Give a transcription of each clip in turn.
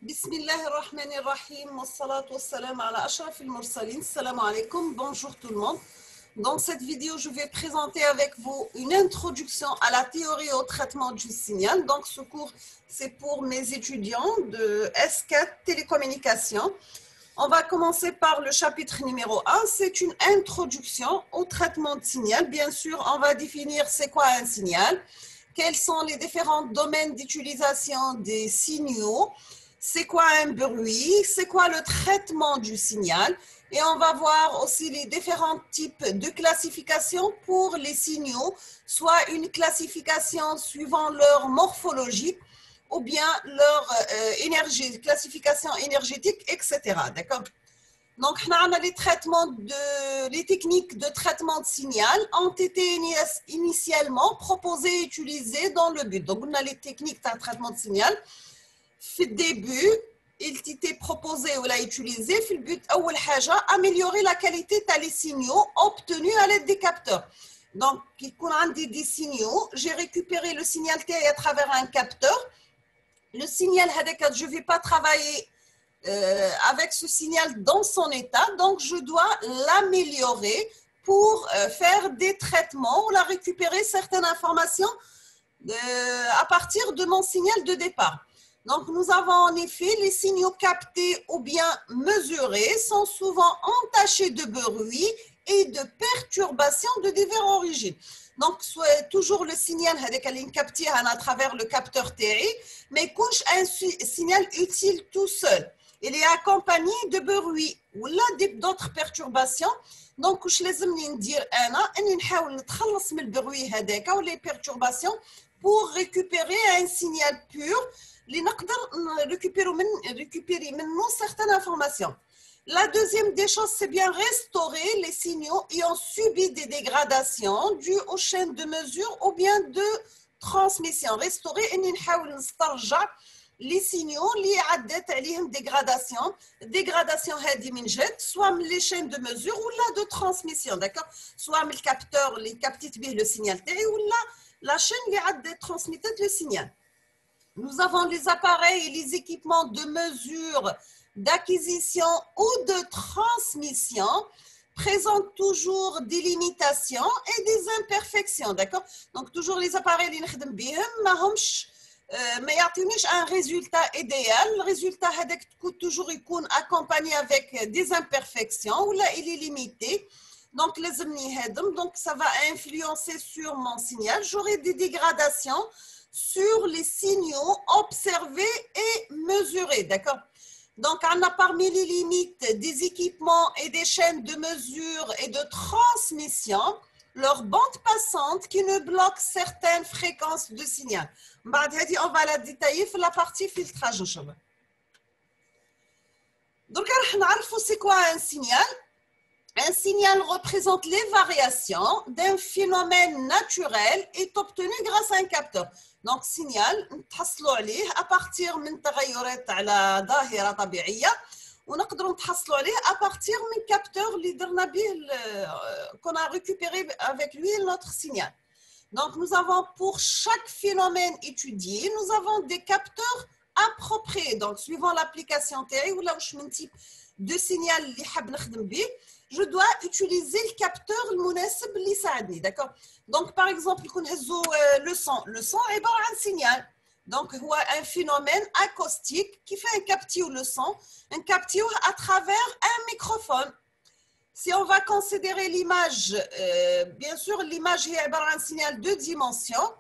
بسم الله الرحمن الرحيم والصلاة والسلام على أشرف المرسلين. السلام عليكم, bonjour tout le monde. Dans cette vidéo, je vais présenter avec vous une introduction à la théorie et au traitement du signal. Donc ce cours, c'est pour mes étudiants de S4 télécommunications. On va commencer par le chapitre numéro 1. C'est une introduction au traitement de signal. Bien sûr, on va définir c'est quoi un signal, quels sont les différents domaines d'utilisation des signaux, c'est quoi un bruit, c'est quoi le traitement du signal. Et on va voir aussi les différents types de classification pour les signaux, soit une classification suivant leur morphologie ou bien leur classification énergétique, etc. D'accord? Donc, les techniques de traitement de signal ont été initialement proposées et utilisées dans le but. Donc, on a les techniques de traitement de signal. Au début, il était proposé ou utilisé في البut أول حاجة améliorer la qualité des signaux obtenus à l'aide des capteurs. Donc, quand on a des signaux, j'ai récupéré le signal à travers un capteur. Le signal, je ne vais pas travailler avec ce signal dans son état, donc je dois l'améliorer pour faire des traitements ou la récupérer certaines informations à partir de mon signal de départ. Donc, nous avons en effet les signaux captés ou bien mesurés sont souvent entachés de bruit et de perturbations de diverses origines. Donc, toujours le signal capté à travers le capteur TI, mais couche un signal utile tout seul. Il est accompagné de bruit ou d'autres perturbations. Donc, je les aime dire ou les perturbations pour récupérer un signal pur, récupérer maintenant certaines informations. La deuxième des choses, c'est bien restaurer les signaux ayant subi des dégradations dues aux chaînes de mesure ou bien de transmission. Restaurer et les signaux liés à des dégradations. Dégradation soit les chaînes de mesure ou de transmission, d'accord? Soit le capteur, les capte le signal ou la chaîne qui a transmis le signal. Nous avons les appareils et les équipements de mesure, d'acquisition ou de transmission présentent toujours des limitations et des imperfections, d'accord? Donc, toujours les appareils qui nous mais un résultat idéal. Le résultat doit toujours être accompagné avec des imperfections ou là il est limité. Donc, donc ça va influencer sur mon signal. J'aurai des dégradations sur les signaux observés et mesurés, d'accord? Donc, on a parmi les limites des équipements et des chaînes de mesure et de transmission, leur bande passante qui ne bloque certaines fréquences de signal. On va la détailler pour la partie filtrage. Donc, c'est quoi un signal? Un signal représente les variations d'un phénomène naturel est obtenu grâce à un capteur. Donc, signal, نتحصلوا عليه à partir من تغيرات على ظاهرة طبيعية ونقدروا نتحصلوا عليه à partir من capteur اللي درنا به qu'on a récupéré avec lui notre signal. Donc, nous avons pour chaque phénomène étudié, nous avons des capteurs appropriés. Donc, suivant l'application TI ou là où type de signal اللي حاب نخدم به, je dois utiliser le capteur المناسب اللي يساعدني, d'accord? Donc, par exemple, le son. Le son est un signal. Donc, il y a un phénomène acoustique qui fait un capteur le son, un capteur à travers un microphone. Si on va considérer l'image, bien sûr, l'image est un signal de dimension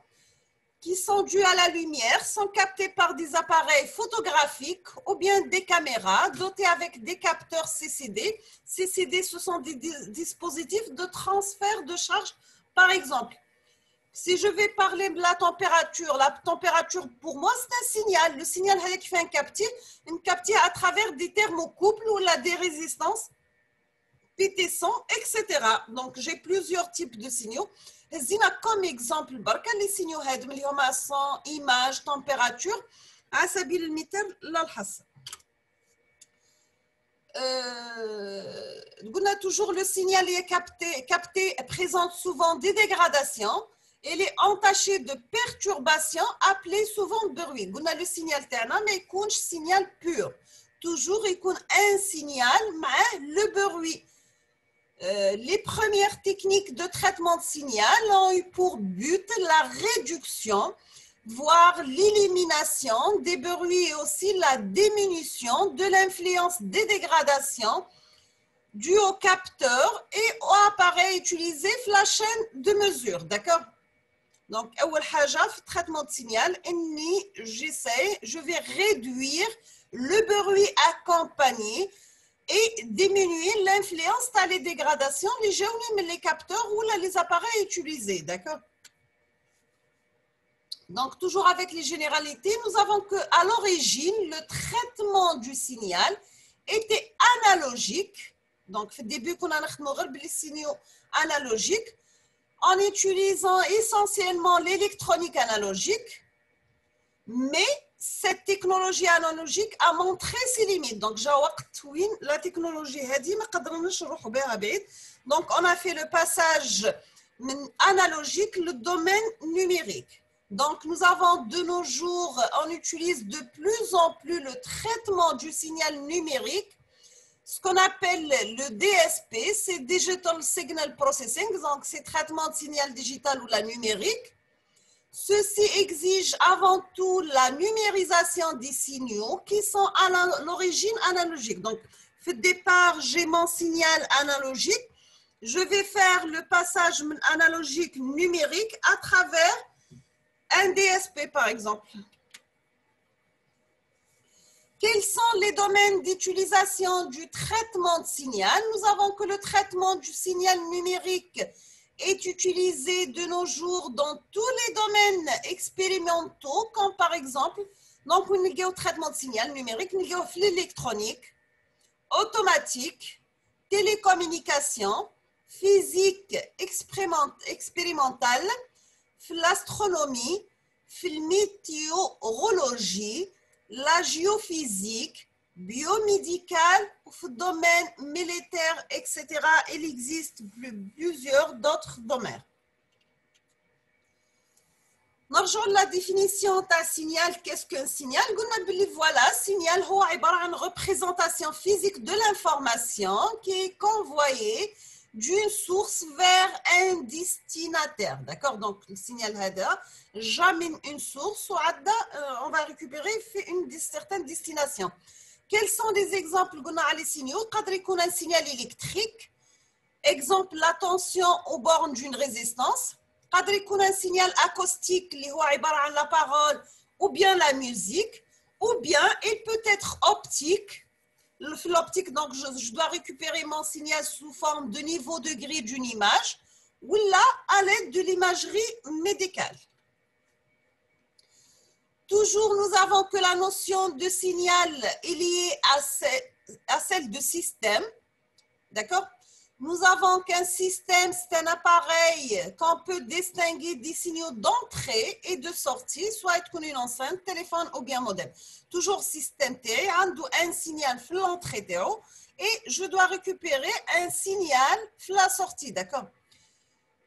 qui sont dus à la lumière, sont captés par des appareils photographiques ou bien des caméras dotés avec des capteurs CCD. CCD, ce sont des dispositifs de transfert de charge. Par exemple, si je vais parler de la température pour moi, c'est un signal. Le signal qui fait une capture à travers des thermocouples ou des résistances, PT100, etc. Donc, j'ai plusieurs types de signaux. Comme exemple, les signaux son, image, température, à سبيل المثال للحصر. On a toujours le signal est capté présente souvent des dégradations Elle est entachée de perturbations appelées souvent bruit. On a le signal terna, mais il y a un signal pur. Toujours, il y a un signal, mais le bruit. Les premières techniques de traitement de signal ont eu pour but la réduction, voire l'élimination des bruits et aussi la diminution de l'influence des dégradations dues au capteur et au appareil utilisé sur la chaîne de mesure. D'accord? Donc, le traitement de signal, je vais réduire le bruit accompagné et diminuer l'influence dans les dégradations, les capteurs ou les appareils utilisés. D'accord? Donc, toujours avec les généralités, nous avons qu'à l'origine, le traitement du signal était analogique. Donc, au début, on a les signaux analogiques en utilisant essentiellement l'électronique analogique, mais cette technologie analogique a montré ses limites. Donc, la technologie donc on a fait le passage analogique, le domaine numérique. Donc, nous avons de nos jours, on utilise de plus en plus le traitement du signal numérique, ce qu'on appelle le DSP, c'est Digital Signal Processing, donc c'est traitement de signal digital ou la numérique. Ceci exige avant tout la numérisation des signaux qui sont à l'origine analogique. Donc, au départ, j'ai mon signal analogique. Je vais faire le passage analogique numérique à travers un DSP, par exemple. Quels sont les domaines d'utilisation du traitement de signal? Nous avons que le traitement du signal numérique est utilisé de nos jours dans tous les domaines expérimentaux, comme par exemple, donc on a le traitement de signal numérique, on a l'électronique, automatique, télécommunication, physique expérimentale, l'astronomie, la météorologie, la géophysique, biomédicale, au domaine militaire, etc. Il existe plusieurs d'autres domaines. نرجع la définition d'un signal. Qu'est-ce qu'un signal? Voilà, signal est une représentation physique de l'information qui est convoyée d'une source vers un destinataire. D'accord? Donc, le signal HADA, jamais une source, on va récupérer une certaine destination. Quels sont les exemples les signaux? Un signal électrique, exemple la tension aux bornes d'une résistance. Un signal acoustique qui est la parole ou bien la musique, ou bien il peut être optique. L'optique, donc je dois récupérer mon signal sous forme de niveau de gris d'une image, ou là à l'aide de l'imagerie médicale. Toujours, nous avons que la notion de signal est liée à celle de système. D'accord? Nous avons qu'un système, c'est un appareil qu'on peut distinguer des signaux d'entrée et de sortie, soit une enceinte, téléphone ou bien modem. Toujours système T, un signal à l'entrée et je dois récupérer un signal à la sortie. D'accord?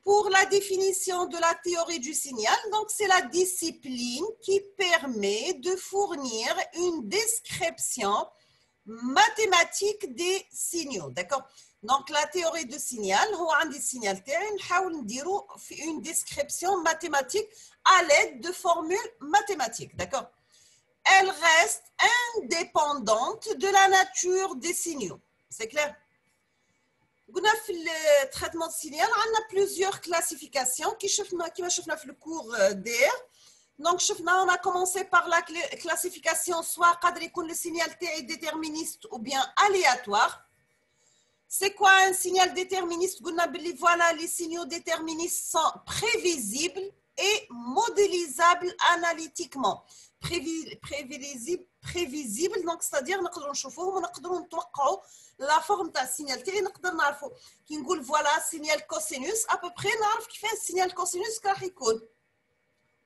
Pour la définition de la théorie du signal, donc c'est la discipline qui permet de fournir une description mathématique des signaux. D'accord? Donc la théorie du signal, une description mathématique à l'aide de formules mathématiques. D'accord? Elle reste indépendante de la nature des signaux. C'est clair? Dans le traitement de signal, on a plusieurs classifications qui sont dans le cours d'hier. Donc, on a commencé par la classification soit le signal est déterministe ou bien aléatoire. C'est quoi un signal déterministe? Voilà, les signaux déterministes sont prévisibles et modélisables analytiquement. Prévisible, donc c'est-à-dire نقدروا نشوفوهم ونقدروا نتوقعوا la forme d'un signal تاعي نقدر نعرفوا كي نقول voilà signal cosinus à peu près نعرف كيفاش signal cosinus راح يكون.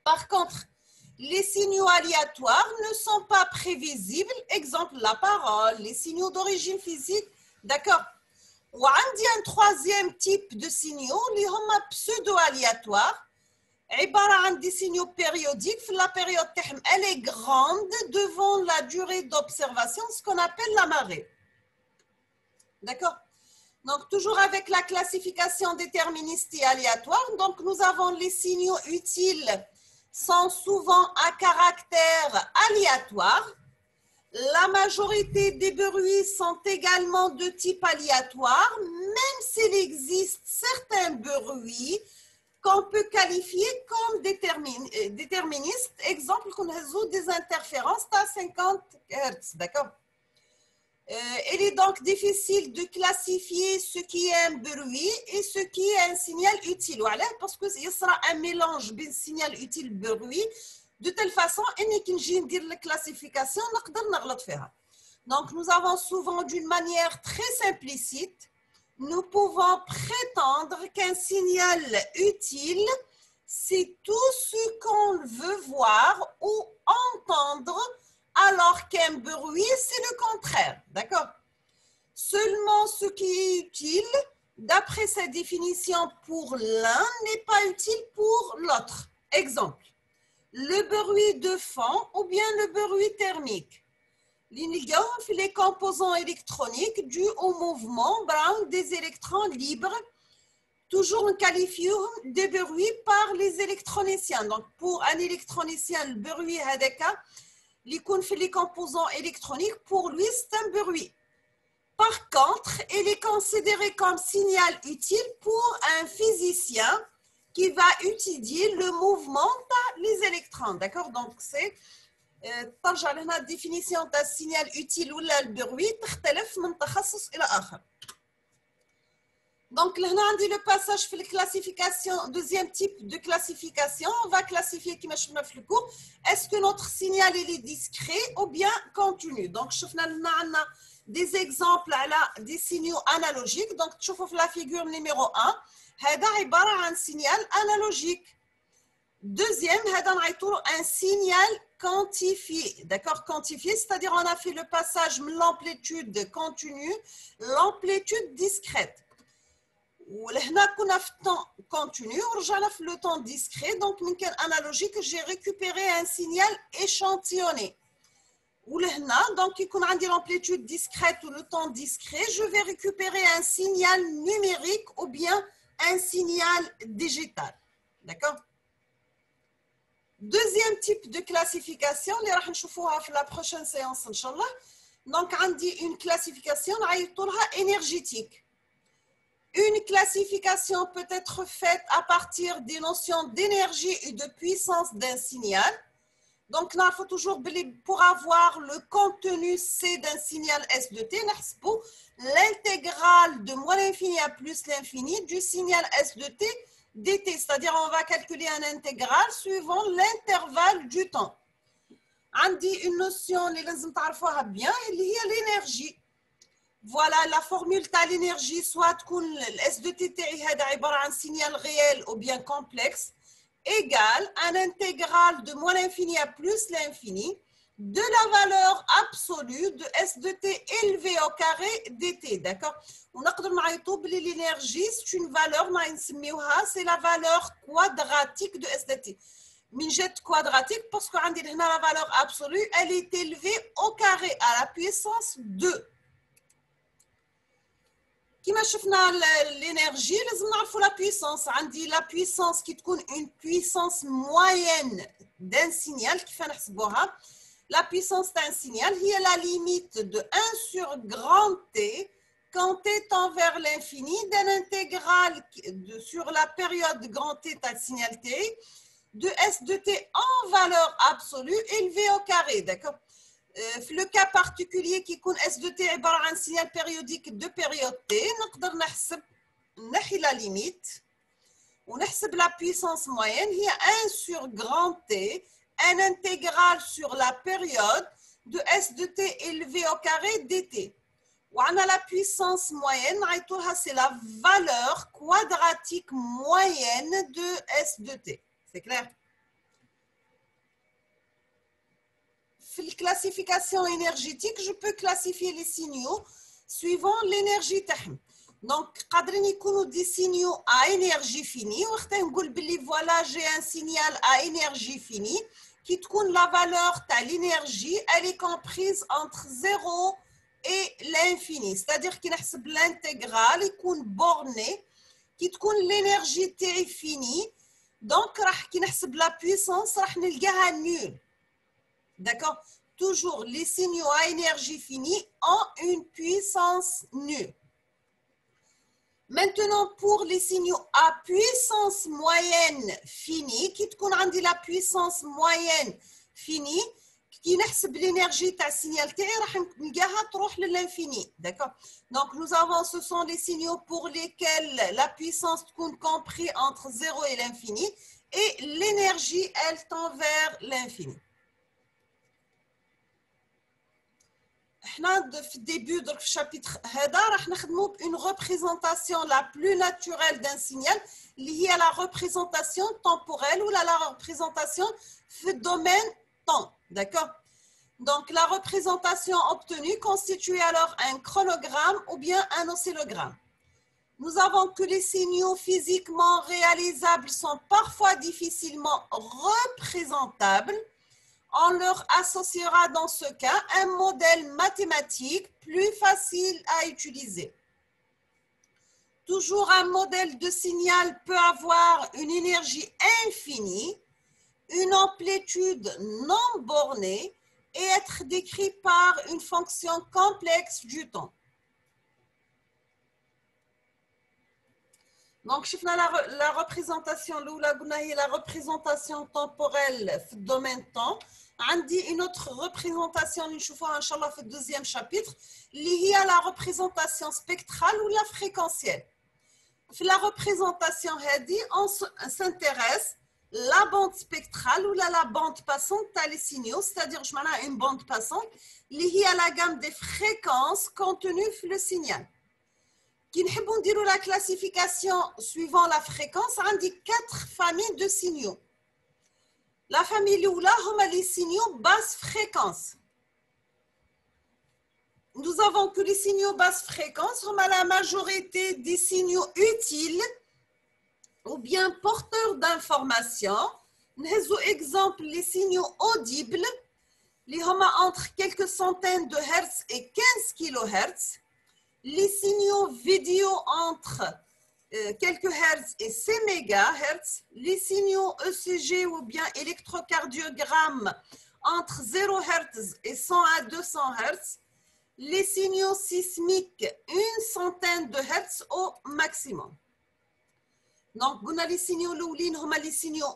Par contre, les signaux aléatoires ne sont pas prévisibles, exemple la parole, les signaux d'origine physique, d'accord? وعندي un troisième type de signaux اللي هما pseudo-aléatoires عبارة عن des signaux périodiques. La période elle est grande devant la durée d'observation, ce qu'on appelle la marée. D'accord? Donc, toujours avec la classification déterministe et aléatoire. Donc, nous avons les signaux utiles sont souvent à caractère aléatoire. La majorité des bruits sont également de type aléatoire, même s'il existe certains bruits qu'on peut qualifier comme déterministes. Exemple, qu'on résout des interférences à 50 Hz, d'accord? Il est donc difficile de classifier ce qui est un bruit et ce qui est un signal utile. Voilà, parce qu'il sera un mélange de signal utile et bruit de telle façon qu'on peut dire la classification. Donc, nous avons souvent d'une manière très simplicite, nous pouvons prétendre qu'un signal utile, c'est tout ce qu'on veut voir ou entendre, alors qu'un bruit, c'est le contraire. D'accord? Seulement ce qui est utile, d'après cette définition, pour l'un n'est pas utile pour l'autre. Exemple, le bruit de fond ou bien le bruit thermique. Les composants électroniques dus au mouvement des électrons libres, toujours qualifiés de bruit par les électroniciens. Donc, pour un électronicien, le bruit les composants électroniques, pour lui, c'est un bruit. Par contre, il est considéré comme signal utile pour un physicien qui va étudier le mouvement des électrons. D'accord? Donc, c'est ترجع لهنا الديفينيسيون تاع السينيال utile ولا البروي تختلف من تخصص إلى آخر. Donc, là, on dit le passage في classification, deuxième type de classification, on va classifier comme je le cours. Est-ce que notre signal est discret ou bien continu? Donc, on a des exemples des signaux analogiques. Donc, tu vois la figure numéro 1, c'est un signal analogique. Deuxième, c'est un signal quantifié. D'accord? Quantifié, c'est-à-dire on a fait le passage de l'amplitude continue, l'amplitude discrète. وهنا كنا في الطون كونتينيو ورجعنا في لو طون ديسكري دونك من كان انالوجيك جي ريكوبيري ان سينيال échantillonné ولهنا دونك يكون عندي l'amplitude discrète ou le temps discret je vais récupérer un signal numérique ou bien un signal digital. D'accord? Deuxième type de classification اللي راح نشوفوها في la prochaine séance inchallah. Donc عندي une classification نعيطوا لها énergétique. Une classification peut être faite à partir des notions d'énergie et de puissance d'un signal. Donc, là, il faut toujours, pour avoir le contenu C d'un signal S de T, l'intégrale de moins l'infini à plus l'infini du signal S de T dt. C'est-à-dire, on va calculer un intégral suivant l'intervalle du temps. On dit une notion, les gens bien, il y a l'énergie. Voilà la formule de l'énergie, soit le S de T un signal réel ou bien complexe, égale un intégral de moins l'infini à plus l'infini de la valeur absolue de S de T élevé au carré dt. D'accord? On a l'énergie, c'est une valeur, c'est la valeur quadratique de S de T. Minjet quadratique parce que la valeur absolue, elle est élevée au carré à la puissance 2. كما شفنا l'énergie لازم نعرفوا la puissance. عندي la puissance qui تكون une puissance moyenne d'un signal كيف نحسبوها. La puissance d'un signal هي la limite de 1 sur grand T quand T tend vers l'infini d'un intégral sur la période grand T d'un signal T de S de T en valeur absolue élevée au carré. D'accord? Le cas particulier qui est S de T est un signal périodique de période T, نقدر نحسب la limite ونحسب la puissance moyenne هي 1 sur grand T, un intégral sur la période de S de T élevé au carré dt. وعنا la puissance moyenne c'est la valeur quadratique moyenne de S de T. C'est clair? La classification énergétique, je peux classifier les signaux suivant l'énergie. Donc, قادرين يكونوا des signaux à énergie finie. وقتها نقول باللي voilà, j'ai un signal à énergie finie qui تكون la valeur de l'énergie, elle est comprise entre 0 et l'infini. C'est-à-dire qu'il نحسب l'intégrale يكون borné qui تكون l'énergie تاعي finie. Donc, كي نحسب la puissance راح نلقاها nulle. D'accord? Toujours les signaux à énergie finie ont une puissance nulle. Maintenant, pour les signaux à puissance moyenne finie, qui تكون عندي la puissance moyenne finie, qui نحسب l'énergie تاع signal تاعي راح نلقاها تروح للinfini. D'accord? Donc, nous avons, ce sont les signaux pour lesquels la puissance تكون comprise entre 0 et l'infini et l'énergie, elle tend vers l'infini. في الديبut dans le chapitre هذا راح نخدموا une représentation la plus naturelle d'un signal اللي هي la représentation temporelle ou la représentation في domaine temps. D'accord? Donc la représentation obtenue constitue alors un chronogramme ou bien un oscillogramme. Nous avons que les signaux physiquement réalisables sont parfois difficilement représentables. On leur associera dans ce cas un modèle mathématique plus facile à utiliser. Toujours un modèle de signal peut avoir une énergie infinie, une amplitude non bornée et être décrit par une fonction complexe du temps. Donc, la représentation, la représentation temporelle dans le domaine temps. عندي une autre représentation اللي نشوفوها ان شاء الله في الدوزيام chapitre اللي هي la représentation spectrale ou la fréquentielle. في la représentation هذه on s'intéresse la bande spectrale ou la bande passante تاع les signaux, c'est-à-dire je معناها une bande passante اللي هي la gamme des fréquences contenues في le signal. Qui نحبوا نديروا la classification suivant la fréquence, عندي 4 familles de signaux. La famille الأولى هما les signaux basse fréquence. Nous avons que les signaux basse fréquence هما la majorité des signaux utiles ou bien porteurs d'informations. نهزوا exemple les signaux audibles اللي هما entre quelques centaines de hertz et 15 kHz. Les signaux vidéo entre quelques hertz et 6 mégahertz, les signaux ECG ou bien électrocardiogramme entre 0 hertz et 100 à 200 hertz, les signaux sismiques une centaine de hertz au maximum. Donc, on a les signaux les signaux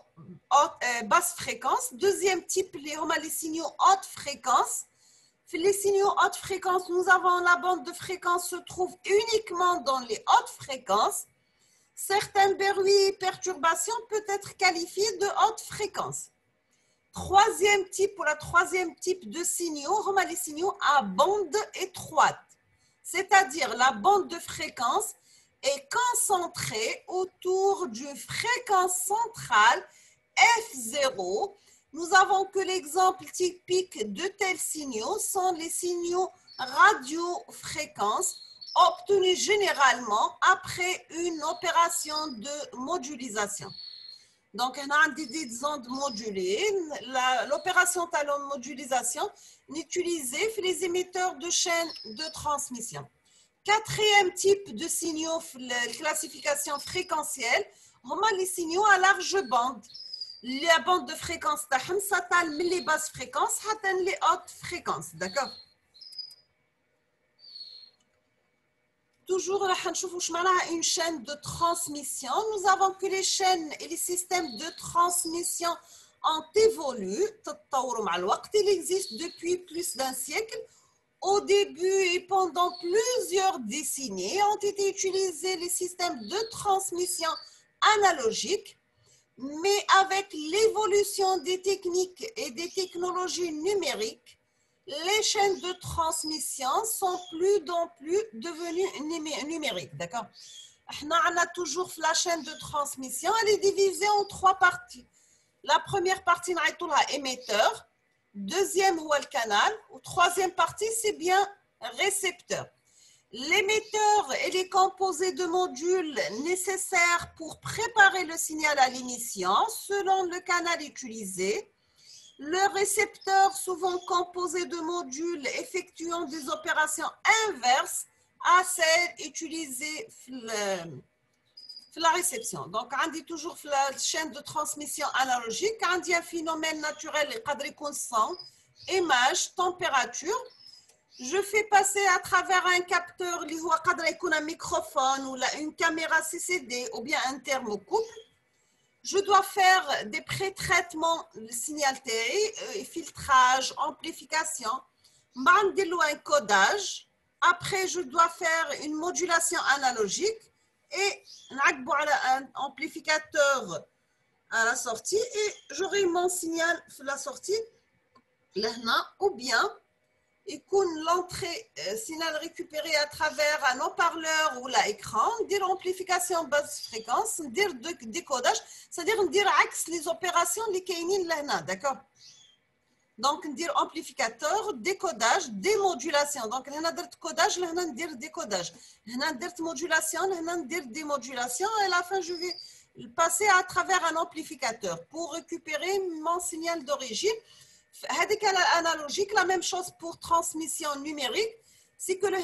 basse fréquence. Deuxième type, les signaux haute fréquence. Les signaux haute fréquence, nous avons la bande de fréquence se trouve uniquement dans les hautes fréquences. Certains bruits et perturbations peuvent être qualifiés de haute fréquence. Troisième type, pour la troisième type de signaux, on a les signaux à bande étroite. C'est-à-dire la bande de fréquence est concentrée autour d'une fréquence centrale F0. Nous avons que l'exemple typique de tels signaux sont les signaux radiofréquences obtenus généralement après une opération de modulation. Donc, on a des ondes modulées. L'opération de modulation est utilisée pour les émetteurs de chaînes de transmission. Quatrième type de signaux, la classification fréquentielle, on a les signaux à large bande. La bande de fréquence تاعهم s'atteint les basses fréquences حتى les hautes fréquences. D'accord? Toujours راح نشوفوا واش معناها une chaîne de transmission. Nous avons que les chaînes et les systèmes de transmission ont évolué تطوروا مع الوقت. Il existe depuis plus d'un siècle. Au début et pendant plusieurs décennies ont été utilisés les systèmes de transmission analogiques. Mais avec l'évolution des techniques et des technologies numériques, les chaînes de transmission sont plus en plus devenues numériques. D'accord? On a toujours la chaîne de transmission, elle est divisée en 3 parties. La première partie, on a émetteur. Deuxième, ou le canal. Ou troisième partie, c'est bien récepteur. l'émetteur et les composés de modules nécessaires pour préparer le signal à l'émission selon le canal utilisé, le récepteur souvent composé de modules effectuant des opérations inverses à celles utilisées la réception. Donc, on dit toujours la chaîne de transmission analogique, on dit un phénomène naturel, son, image, température. Je fais passer à travers un capteur, un microphone ou une caméra CCD ou bien un thermocouple. Je dois faire des pré-traitements de signal TI, filtrage, amplification, un codage. Après, je dois faire une modulation analogique et un amplificateur à la sortie et j'aurai mon signal à la sortie ou bien l'entrée signal récupéré à travers un haut-parleur ou l'écran, dire amplification basse fréquence, dire décodage, c'est-à-dire dire axe les opérations les kainin là, d'accord? Donc dire amplificateur, décodage, démodulation. Donc là on dit codage, là on dit décodage. Là on dit modulation, là on dit démodulation et à la fin je vais passer à travers un amplificateur pour récupérer mon signal d'origine. Analogique, la même chose pour transmission numérique, c'est que là,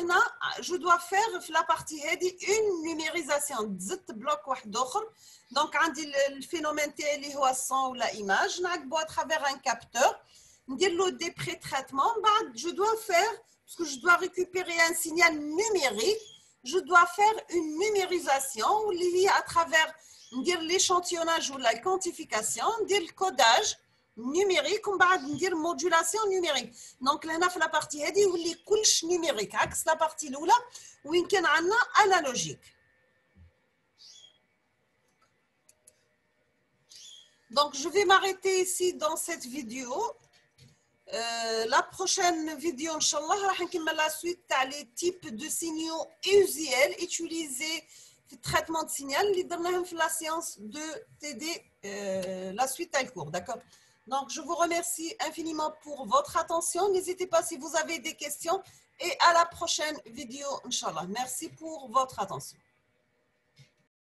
je dois faire la partie une numérisation de bloc d'autres. Donc, le phénomène télé ou son ou la image, à travers un capteur, des pré-traitements, je dois faire, parce que je dois récupérer un signal numérique, je dois faire une numérisation liée à travers l'échantillonnage ou la quantification, le codage numérique ومن بعد ندير modulation numérique. Donc هنا في la partie هذه يولي كلش numérique عكس la partie الاولى وين كان عندنا analogique. Donc je vais m'arrêter ici dans cette vidéo. La prochaine vidéo inchallah راح نكمل la suite تاع les types de signaux usuels utilisés في le traitement de signal اللي درناهم في la séance de TD la suite تاع الcours, d'accord? Donc, je vous remercie infiniment pour votre attention. N'hésitez pas si vous avez des questions et à la prochaine vidéo, Inch'Allah. Merci pour votre attention.